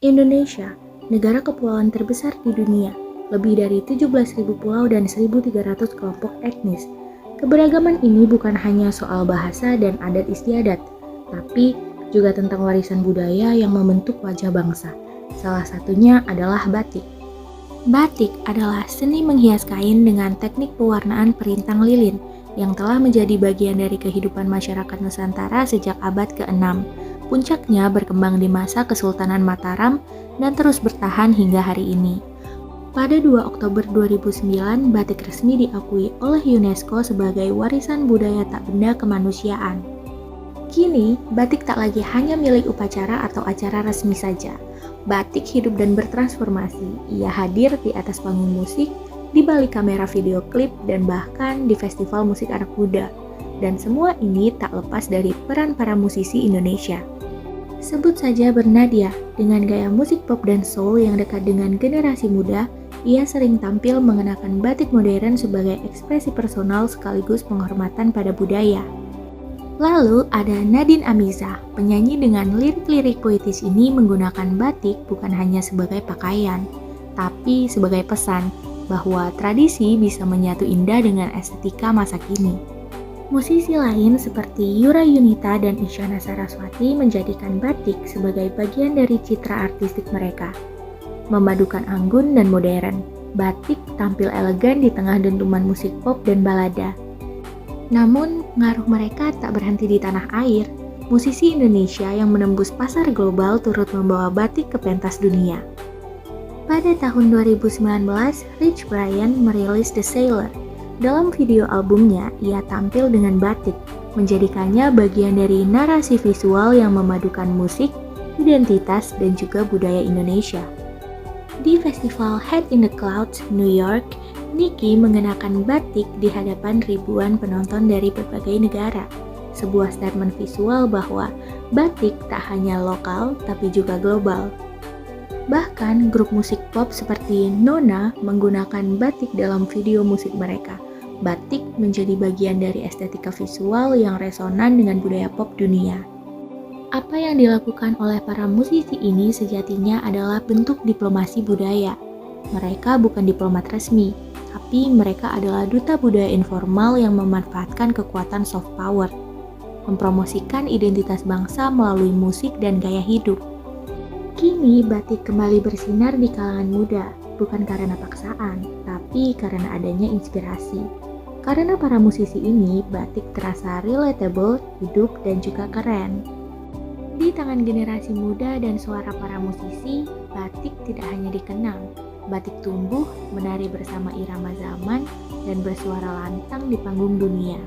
Indonesia, negara kepulauan terbesar di dunia, lebih dari 17.000 pulau dan 1.300 kelompok etnis. Keberagaman ini bukan hanya soal bahasa dan adat istiadat, tapi juga tentang warisan budaya yang membentuk wajah bangsa. Salah satunya adalah batik. Batik adalah seni menghias kain dengan teknik pewarnaan perintang lilin yang telah menjadi bagian dari kehidupan masyarakat Nusantara sejak abad ke-6. Puncaknya berkembang di masa Kesultanan Mataram dan terus bertahan hingga hari ini. Pada 2 Oktober 2009, batik resmi diakui oleh UNESCO sebagai warisan budaya tak benda kemanusiaan. Kini, batik tak lagi hanya milik upacara atau acara resmi saja. Batik hidup dan bertransformasi. Ia hadir di atas panggung musik, di balik kamera video klip, dan bahkan di festival musik anak muda. Dan semua ini tak lepas dari peran para musisi Indonesia. Sebut saja Bernadia, dengan gaya musik pop dan soul yang dekat dengan generasi muda, ia sering tampil mengenakan batik modern sebagai ekspresi personal sekaligus penghormatan pada budaya. Lalu ada Nadine Amiza, penyanyi dengan lirik-lirik puitis ini menggunakan batik bukan hanya sebagai pakaian, tapi sebagai pesan bahwa tradisi bisa menyatu indah dengan estetika masa kini. Musisi lain seperti Yura Yunita dan Isyana Saraswati menjadikan batik sebagai bagian dari citra artistik mereka. Memadukan anggun dan modern, batik tampil elegan di tengah dentuman musik pop dan balada. Namun, pengaruh mereka tak berhenti di tanah air. Musisi Indonesia yang menembus pasar global turut membawa batik ke pentas dunia. Pada tahun 2019, Rich Brian merilis The Sailor. Dalam video albumnya, ia tampil dengan batik, menjadikannya bagian dari narasi visual yang memadukan musik, identitas, dan juga budaya Indonesia. Di festival Head in the Clouds, New York, Nicki mengenakan batik di hadapan ribuan penonton dari berbagai negara. Sebuah statement visual bahwa batik tak hanya lokal, tapi juga global. Bahkan grup musik pop seperti Nona menggunakan batik dalam video musik mereka. Batik menjadi bagian dari estetika visual yang resonan dengan budaya pop dunia. Apa yang dilakukan oleh para musisi ini sejatinya adalah bentuk diplomasi budaya. Mereka bukan diplomat resmi, tapi mereka adalah duta budaya informal yang memanfaatkan kekuatan soft power, mempromosikan identitas bangsa melalui musik dan gaya hidup. Kini batik kembali bersinar di kalangan muda, bukan karena paksaan, tapi karena adanya inspirasi. Karena para musisi ini, batik terasa relatable, hidup, dan juga keren. Di tangan generasi muda dan suara para musisi, batik tidak hanya dikenang. Batik tumbuh, menari bersama irama zaman, dan bersuara lantang di panggung dunia.